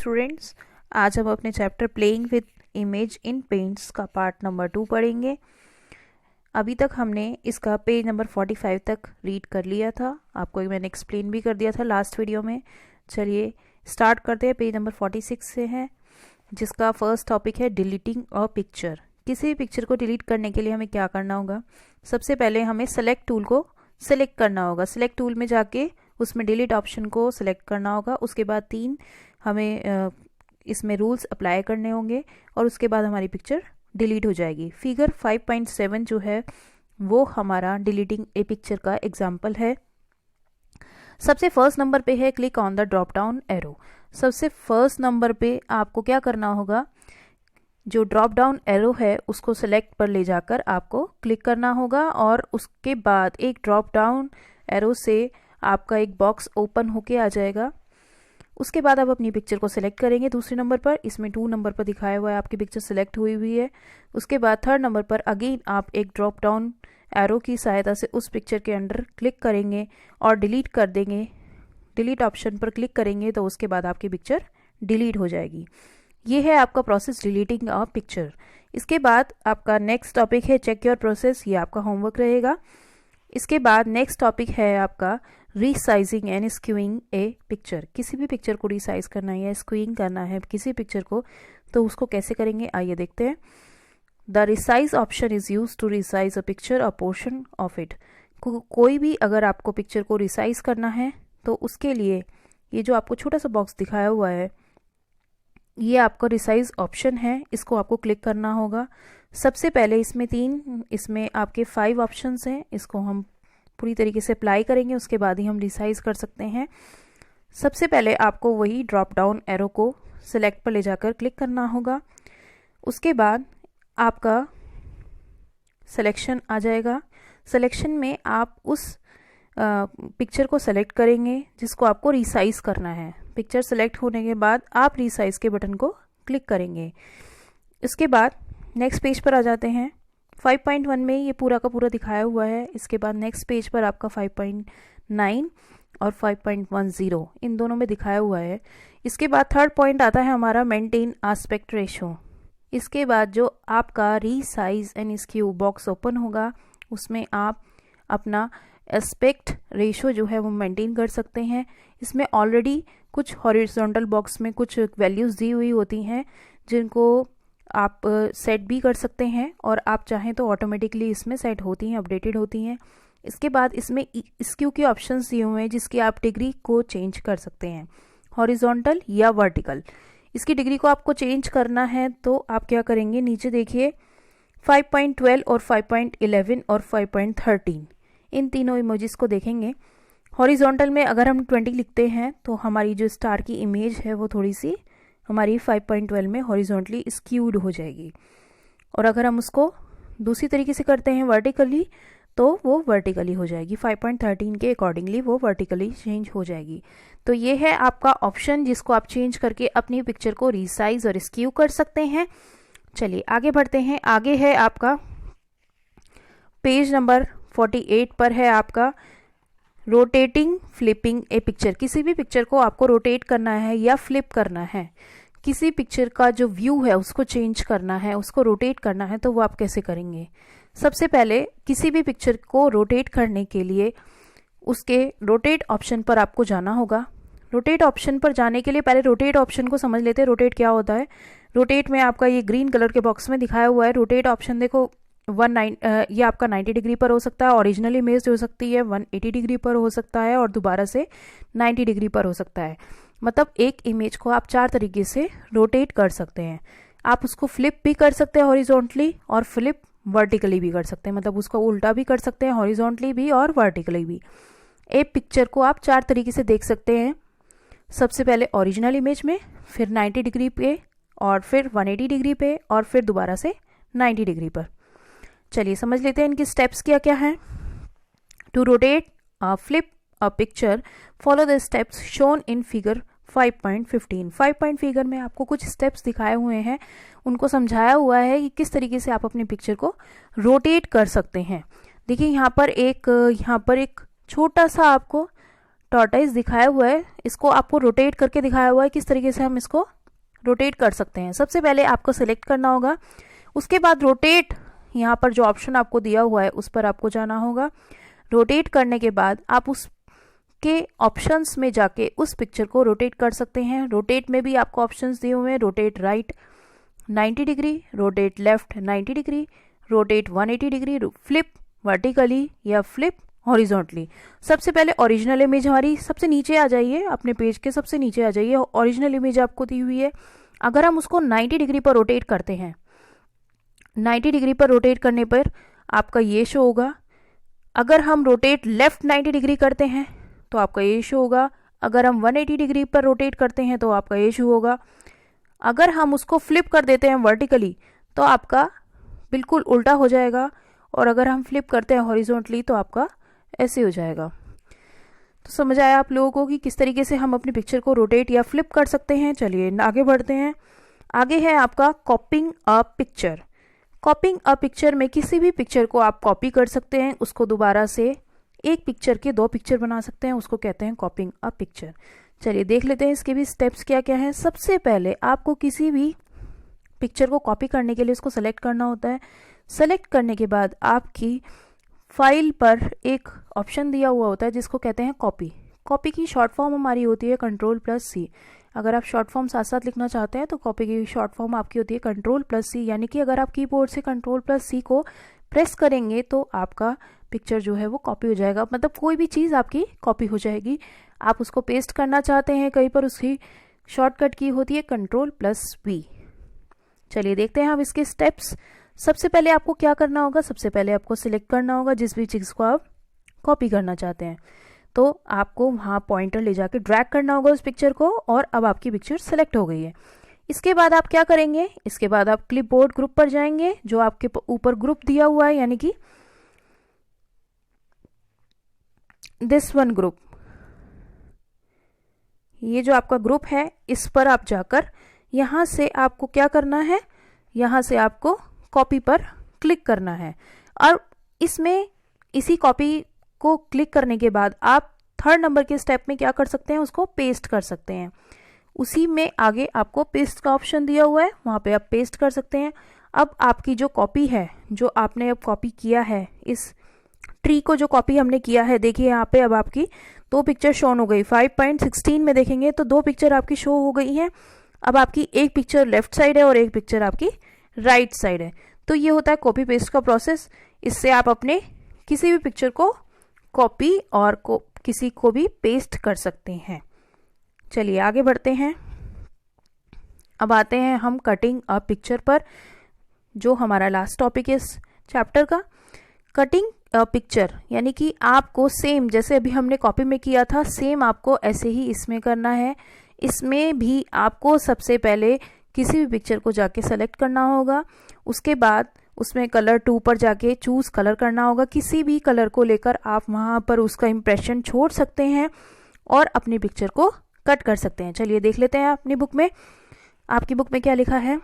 Students, आज हम अपने chapter playing with image in paints का पार्ट नंबर 2 पढ़ेंगे। अभी तक हमने इसका पेज नंबर 45 तक रीड कर लिया था, आपको मैंने एक्सप्लेन भी कर दिया था लास्ट वीडियो में। चलिए स्टार्ट करते हैं। पेज नंबर 46 से है, जिसका फर्स्ट टॉपिक है डिलीटिंग अ पिक्चर। किसी भी पिक्चर को डिलीट करने के लिए हमें क्या करना होगा? सबसे पहले हमें सेलेक्ट टूल को सेलेक्ट करना होगा। सेलेक्ट टूल में जाके उसमें डिलीट ऑप्शन को सिलेक्ट करना होगा। उसके बाद 3 हमें इसमें रूल्स अप्लाई करने होंगे और उसके बाद हमारी पिक्चर डिलीट हो जाएगी। फिगर 5.7 जो है वो हमारा डिलीटिंग ए पिक्चर का एग्जाम्पल है। सबसे फर्स्ट नंबर पे है click on the drop down arrow. सबसे फर्स्ट नंबर पे आपको क्या करना होगा? जो ड्रॉप डाउन एरो है उसको सेलेक्ट पर ले जाकर आपको क्लिक करना होगा और उसके बाद एक ड्रॉप डाउन एरो से आपका एक बॉक्स ओपन होके आ जाएगा। उसके बाद आप अपनी पिक्चर को सिलेक्ट करेंगे दूसरे नंबर पर। इसमें 2 नंबर पर दिखाया हुआ है आपकी पिक्चर सिलेक्ट हुई हुई है। उसके बाद 3rd नंबर पर अगेन आप एक ड्रॉप डाउन एरो की सहायता से उस पिक्चर के अंडर क्लिक करेंगे और डिलीट कर देंगे। डिलीट ऑप्शन पर क्लिक करेंगे तो उसके बाद आपकी पिक्चर डिलीट हो जाएगी। ये है आपका प्रोसेस डिलीटिंग अ पिक्चर। इसके बाद आपका नेक्स्ट टॉपिक है चेक योर प्रोसेस। ये आपका होमवर्क रहेगा। इसके बाद नेक्स्ट टॉपिक है आपका रीसाइजिंग एंड स्क्यूइंग ए पिक्चर। किसी भी पिक्चर को रीसाइज करना है या स्क्यूइंग करना है किसी पिक्चर को, तो उसको कैसे करेंगे आइए देखते हैं। The resize option is use to resize a picture a portion of it. कोई भी अगर आपको पिक्चर को रिसाइज करना है तो उसके लिए ये जो आपको छोटा सा बॉक्स दिखाया हुआ है ये आपका रिसाइज ऑप्शन है, इसको आपको क्लिक करना होगा। सबसे पहले इसमें आपके 5 ऑप्शंस हैं, इसको हम पूरी तरीके से अप्लाई करेंगे, उसके बाद ही हम रिसाइज कर सकते हैं। सबसे पहले आपको वही ड्रॉप डाउन एरो को सिलेक्ट पर ले जाकर क्लिक करना होगा। उसके बाद आपका सिलेक्शन आ जाएगा। सिलेक्शन में आप उस पिक्चर को सेलेक्ट करेंगे जिसको आपको रिसाइज करना है। पिक्चर सेलेक्ट होने के बाद आप रिसाइज के बटन को क्लिक करेंगे। इसके बाद नेक्स्ट पेज पर आ जाते हैं। 5.1 में ये पूरा का पूरा दिखाया हुआ है। इसके बाद नेक्स्ट पेज पर आपका 5.9 और 5.10 इन दोनों में दिखाया हुआ है। इसके बाद 3rd पॉइंट आता है हमारा मेंटेन आस्पेक्ट रेशो। इसके बाद जो आपका resize and skew box open होगा उसमें आप अपना एस्पेक्ट रेशो जो है वो मेंटेन कर सकते हैं। इसमें ऑलरेडी कुछ हॉरिजॉन्टल बॉक्स में कुछ वैल्यूज़ दी हुई होती हैं जिनको आप सेट भी कर सकते हैं और आप चाहें तो ऑटोमेटिकली इसमें सेट होती हैं, अपडेटेड होती हैं। इसके बाद इसमें स्क्यू के ऑप्शंस दिए हुए हैं जिसकी आप डिग्री को चेंज कर सकते हैं, हॉरिजॉन्टल या वर्टिकल। इसकी डिग्री को आपको चेंज करना है तो आप क्या करेंगे, नीचे देखिए 5.12 और 5.11 और 5.13 इन तीनों इमोजीज को देखेंगे। हॉरिजॉन्टल में अगर हम 20 लिखते हैं तो हमारी जो स्टार की इमेज है वो थोड़ी सी हमारी 5.12 में हॉरिजॉन्टली स्क्यूड हो जाएगी, और अगर हम उसको दूसरी तरीके से करते हैं वर्टिकली तो वो वर्टिकली हो जाएगी। 5.13 के अकॉर्डिंगली वो वर्टिकली चेंज हो जाएगी। तो ये है आपका ऑप्शन जिसको आप चेंज करके अपनी पिक्चर को रिसाइज और स्क्यू कर सकते हैं। चलिए आगे बढ़ते हैं। आगे है आपका पेज नंबर 48 पर है आपका रोटेटिंग फ्लिपिंग ए पिक्चर। किसी भी पिक्चर को आपको रोटेट करना है या फ्लिप करना है, किसी पिक्चर का जो व्यू है उसको चेंज करना है, उसको रोटेट करना है, तो वो आप कैसे करेंगे? सबसे पहले किसी भी पिक्चर को रोटेट करने के लिए उसके रोटेट ऑप्शन पर आपको जाना होगा। रोटेट ऑप्शन पर जाने के लिए पहले रोटेट ऑप्शन को समझ लेते हैं। रोटेट क्या होता है? रोटेट में आपका ये ग्रीन कलर के बॉक्स में दिखाया हुआ है रोटेट ऑप्शन। देखो ये आपका 90 डिग्री पर हो सकता है, ओरिजिनल इमेज हो सकती है 180 डिग्री पर हो सकता है और दोबारा से 90 डिग्री पर हो सकता है। मतलब एक इमेज को आप 4 तरीके से रोटेट कर सकते हैं। आप उसको फ्लिप भी कर सकते हैं हॉरिजॉन्टली और फ्लिप वर्टिकली भी कर सकते हैं, मतलब उसको उल्टा भी कर सकते हैं हॉरिजॉन्टली भी और वर्टिकली भी। एक पिक्चर को आप 4 तरीके से देख सकते हैं। सबसे पहले ओरिजिनल इमेज में, फिर 90 डिग्री पे और फिर 180 डिग्री पे और फिर दोबारा से 90 डिग्री पर। चलिए समझ लेते हैं इनकी स्टेप्स क्या क्या हैं। To rotate flip a picture follow the steps shown in figure 5.15। 5 figure में आपको कुछ स्टेप्स दिखाए हुए हैं, उनको समझाया हुआ है कि किस तरीके से आप अपनी पिक्चर को रोटेट कर सकते हैं। देखिए यहाँ पर एक छोटा सा आपको टॉर्टाइज दिखाया हुआ है, इसको आपको रोटेट करके दिखाया हुआ है किस तरीके से हम इसको रोटेट कर सकते हैं। सबसे पहले आपको सिलेक्ट करना होगा, उसके बाद रोटेट, यहाँ पर जो ऑप्शन आपको दिया हुआ है उस पर आपको जाना होगा। रोटेट करने के बाद आप उसके ऑप्शंस में जाके उस पिक्चर को रोटेट कर सकते हैं। रोटेट में भी आपको ऑप्शंस दिए हुए हैं, rotate right 90 degree, rotate left 90 degree, rotate 180 degree, flip vertically या फ्लिप हॉरिजॉन्टली। सबसे पहले ओरिजिनल इमेज हमारी सबसे नीचे आ जाइए, अपने पेज के सबसे नीचे आ जाइए, ओरिजिनल इमेज आपको दी हुई है। अगर हम उसको 90 डिग्री पर रोटेट करते हैं, 90 डिग्री पर रोटेट करने पर आपका ये शो होगा। अगर हम रोटेट लेफ्ट 90 डिग्री करते हैं तो आपका ये शो होगा। अगर हम 180 डिग्री पर रोटेट करते हैं तो आपका ये शो होगा। अगर हम उसको फ्लिप कर देते हैं वर्टिकली तो आपका बिल्कुल उल्टा हो जाएगा, और अगर हम फ्लिप करते हैं हॉरिजॉन्टली तो आपका ऐसे हो जाएगा। तो समझ आया आप लोगों को कि किस तरीके से हम अपनी पिक्चर को रोटेट या फ्लिप कर सकते हैं। चलिए आगे बढ़ते हैं। आगे है आपका कॉपिंग अ पिक्चर। कॉपिंग अ पिक्चर में किसी भी पिक्चर को आप कॉपी कर सकते हैं, उसको दोबारा से एक पिक्चर के 2 पिक्चर बना सकते हैं, उसको कहते हैं कॉपिंग अ पिक्चर। चलिए देख लेते हैं इसके भी स्टेप्स क्या क्या हैं। सबसे पहले आपको किसी भी पिक्चर को कॉपी करने के लिए उसको सेलेक्ट करना होता है। सेलेक्ट करने के बाद आपकी फाइल पर एक ऑप्शन दिया हुआ होता है जिसको कहते हैं कॉपी। कॉपी की शॉर्ट फॉर्म हमारी होती है Ctrl+C। अगर आप शॉर्ट फॉर्म साथ साथ लिखना चाहते हैं तो कॉपी की शॉर्ट फॉर्म आपकी होती है Ctrl+C, यानी कि अगर आप कीबोर्ड से Ctrl+C को प्रेस करेंगे तो आपका पिक्चर जो है वो कॉपी हो जाएगा, मतलब कोई भी चीज़ आपकी कॉपी हो जाएगी। आप उसको पेस्ट करना चाहते हैं कहीं पर, उसकी शॉर्टकट की होती है Ctrl+V। चलिए देखते हैं हम इसके स्टेप्स। सबसे पहले आपको क्या करना होगा, सबसे पहले आपको सिलेक्ट करना होगा जिस भी चीज़ को आप कॉपी करना चाहते हैं। तो आपको वहाँ पॉइंटर ले जाके ड्रैग करना होगा उस पिक्चर को, और अब आपकी पिक्चर सेलेक्ट हो गई है। इसके बाद आप क्या करेंगे, इसके बाद आप क्लिपबोर्ड ग्रुप पर जाएंगे, जो आपके ऊपर ग्रुप दिया हुआ है, यानी कि दिस वन ग्रुप, ये जो आपका ग्रुप है इस पर आप जाकर यहाँ से आपको क्या करना है, यहाँ से आपको कॉपी पर क्लिक करना है। और इसमें इसी कॉपी को क्लिक करने के बाद आप 3rd नंबर के स्टेप में क्या कर सकते हैं, उसको पेस्ट कर सकते हैं। उसी में आगे आपको पेस्ट का ऑप्शन दिया हुआ है, वहाँ पे आप पेस्ट कर सकते हैं। अब आपकी जो कॉपी है, जो आपने अब कॉपी किया है, इस ट्री को जो कॉपी हमने किया है, देखिए यहाँ पे अब आपकी 2 पिक्चर शोन हो गई। 5.16 में देखेंगे तो 2 पिक्चर आपकी शो हो गई हैं। अब आपकी एक पिक्चर लेफ्ट साइड है और एक पिक्चर आपकी राइट साइड है। तो ये होता है कॉपी पेस्ट का प्रोसेस। इससे आप अपने किसी भी पिक्चर को कॉपी और किसी को भी पेस्ट कर सकते हैं। चलिए आगे बढ़ते हैं। अब आते हैं हम कटिंग अ पिक्चर पर, जो हमारा लास्ट टॉपिक है इस चैप्टर का। कटिंग अ पिक्चर यानी कि आपको सेम जैसे अभी हमने कॉपी में किया था, सेम आपको ऐसे ही इसमें करना है। इसमें भी आपको सबसे पहले किसी भी पिक्चर को जाके सेलेक्ट करना होगा, उसके बाद उसमें कलर 2 पर जाके चूज कलर करना होगा। किसी भी कलर को लेकर आप वहाँ पर उसका इम्प्रेशन छोड़ सकते हैं और अपनी पिक्चर को कट कर सकते हैं। चलिए देख लेते हैं अपनी बुक में, आपकी बुक में क्या लिखा है।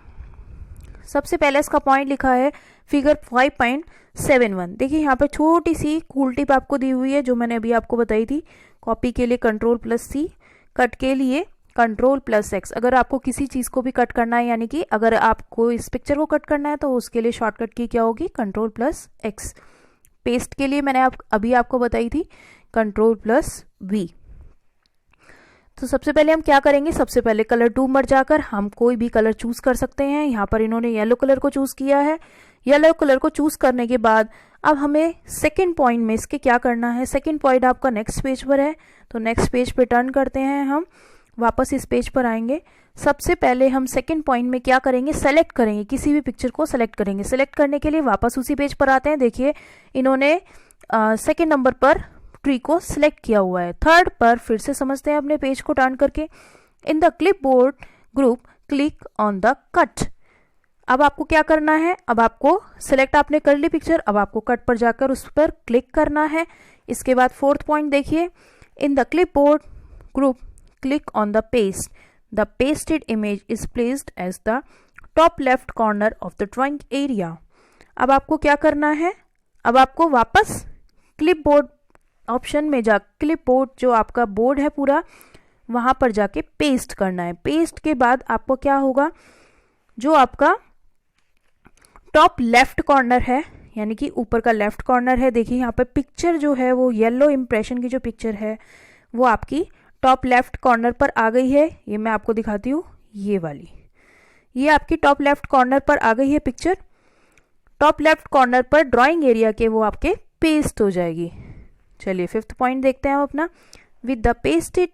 सबसे पहले इसका पॉइंट लिखा है फिगर 5.71। देखिए यहाँ पर छोटी सी कूल टिप आपको दी हुई है, जो मैंने अभी आपको बताई थी। कॉपी के लिए Ctrl+C, कट के लिए Ctrl+X। अगर आपको किसी चीज़ को भी कट करना है, यानी कि अगर आपको इस पिक्चर को कट करना है तो उसके लिए शॉर्टकट की क्या होगी, Ctrl+X। पेस्ट के लिए मैंने अभी आपको बताई थी Ctrl+V। तो सबसे पहले हम क्या करेंगे, सबसे पहले कलर 2 पर जाकर हम कोई भी कलर चूज कर सकते हैं। यहाँ पर इन्होंने येलो कलर को चूज किया है। येलो कलर को चूज करने के बाद अब हमें सेकंड पॉइंट में इसके क्या करना है। सेकंड पॉइंट आपका नेक्स्ट पेज पर है, तो नेक्स्ट पेज पे टर्न करते हैं। हम वापस इस पेज पर आएंगे। सबसे पहले हम सेकंड पॉइंट में क्या करेंगे, सेलेक्ट करेंगे, किसी भी पिक्चर को सेलेक्ट करेंगे। सेलेक्ट करने के लिए वापस उसी पेज पर आते हैं। देखिए इन्होंने सेकंड नंबर पर ट्री को सिलेक्ट किया हुआ है। 3rd पर फिर से समझते हैं अपने पेज को टर्न करके। इन the clipboard group click on the cut. अब आपको क्या करना है, अब आपको सिलेक्ट आपने कर ली पिक्चर, अब आपको कट पर जाकर उस पर क्लिक करना है। इसके बाद 4th पॉइंट देखिए, in the clipboard group click on the paste. The pasted image is placed as the top left corner of the drawing area. अब आपको क्या करना है, अब आपको वापस क्लिपबोर्ड ऑप्शन में जा क्लिप बोर्ड, जो आपका बोर्ड है पूरा, वहाँ पर जाके पेस्ट करना है। पेस्ट के बाद आपको क्या होगा, जो आपका टॉप लेफ्ट कॉर्नर है, यानी कि ऊपर का लेफ्ट कॉर्नर है, देखिए यहाँ पर पिक्चर जो है वो येलो इम्प्रेशन की जो पिक्चर है वो आपकी टॉप लेफ्ट कॉर्नर पर आ गई है। ये मैं आपको दिखाती हूँ, ये वाली, ये आपकी टॉप लेफ्ट कॉर्नर पर आ गई है पिक्चर। टॉप लेफ्ट कॉर्नर पर ड्राइंग एरिया के वो आपके पेस्ट हो जाएगी। चलिए 5th पॉइंट देखते हैं हम अपना। With the pasted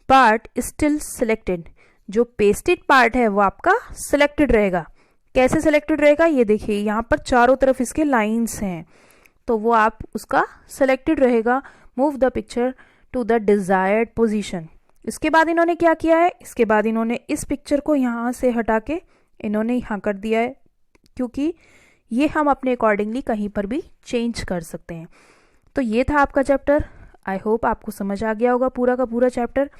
part still selected, जो पेस्टेड पार्ट है वो आपका सिलेक्टेड रहेगा। कैसे सिलेक्टेड रहेगा, ये देखिए यहाँ पर चारों तरफ इसके लाइंस हैं, तो वो आप उसका सिलेक्टेड रहेगा। Move the picture to the desired position. इसके बाद इन्होंने क्या किया है, इसके बाद इन्होंने इस पिक्चर को यहाँ से हटा के इन्होंने यहाँ कर दिया है, क्योंकि ये हम अपने अकॉर्डिंगली कहीं पर भी चेंज कर सकते हैं। तो ये था आपका चैप्टर। आई होप आपको समझ आ गया होगा पूरा का पूरा चैप्टर।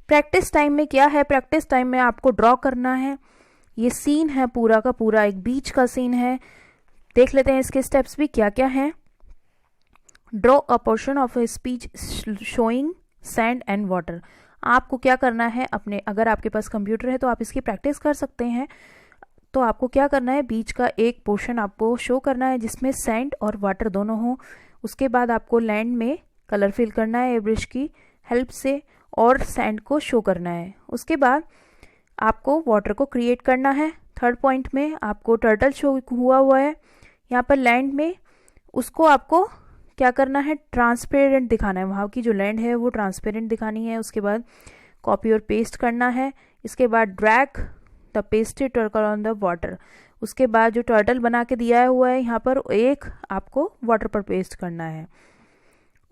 प्रैक्टिस टाइम में क्या है, प्रैक्टिस टाइम में आपको ड्रॉ करना है। ये सीन है पूरा का पूरा, एक बीच का सीन है। देख लेते हैं इसके स्टेप्स भी क्या क्या हैं। Draw a portion of a speech showing sand and water. आपको क्या करना है, अपने अगर आपके पास कंप्यूटर है तो आप इसकी प्रैक्टिस कर सकते हैं। तो आपको क्या करना है, बीच का एक पोर्शन आपको शो करना है जिसमें सैंड और वाटर दोनों हो। उसके बाद आपको लैंड में कलर फिल करना है ब्रश की हेल्प से और सैंड को शो करना है। उसके बाद आपको वाटर को क्रिएट करना है। 3rd पॉइंट में आपको टर्टल शो हुआ है यहाँ पर लैंड में, उसको आपको क्या करना है, ट्रांसपेरेंट दिखाना है। वहाँ की जो लैंड है वो ट्रांसपेरेंट दिखानी है। उसके बाद कॉपी और पेस्ट करना है। इसके बाद drag the pasted turtle on the water. उसके बाद जो टर्टल बना के दिया हुआ है यहाँ पर, एक आपको वाटर पर पेस्ट करना है।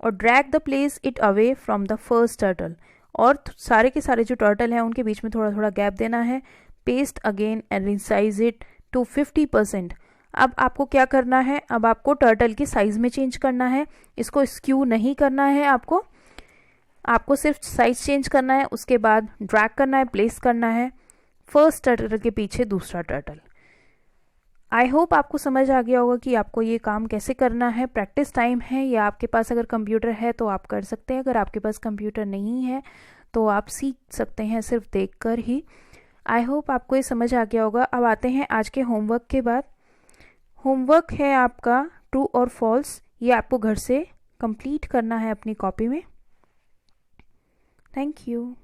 और drag the place it away from the first turtle, और सारे के सारे जो टर्टल हैं उनके बीच में थोड़ा थोड़ा गैप देना है। Paste again and resize it to 50%। अब आपको क्या करना है, अब आपको टर्टल की साइज में चेंज करना है। इसको स्क्यू नहीं करना है, आपको सिर्फ साइज चेंज करना है। उसके बाद ड्रैग करना है, प्लेस करना है फर्स्ट टर्टल के पीछे दूसरा टर्टल। आई होप आपको समझ आ गया होगा कि आपको ये काम कैसे करना है। प्रैक्टिस टाइम है, या आपके पास अगर कंप्यूटर है तो आप कर सकते हैं, अगर आपके पास कंप्यूटर नहीं है तो आप सीख सकते हैं सिर्फ देखकर ही। आई होप आपको ये समझ आ गया होगा। अब आते हैं आज के होमवर्क के बाद। होमवर्क है आपका ट्रू और फॉल्स, ये आपको घर से कंप्लीट करना है अपनी कॉपी में। Thank you.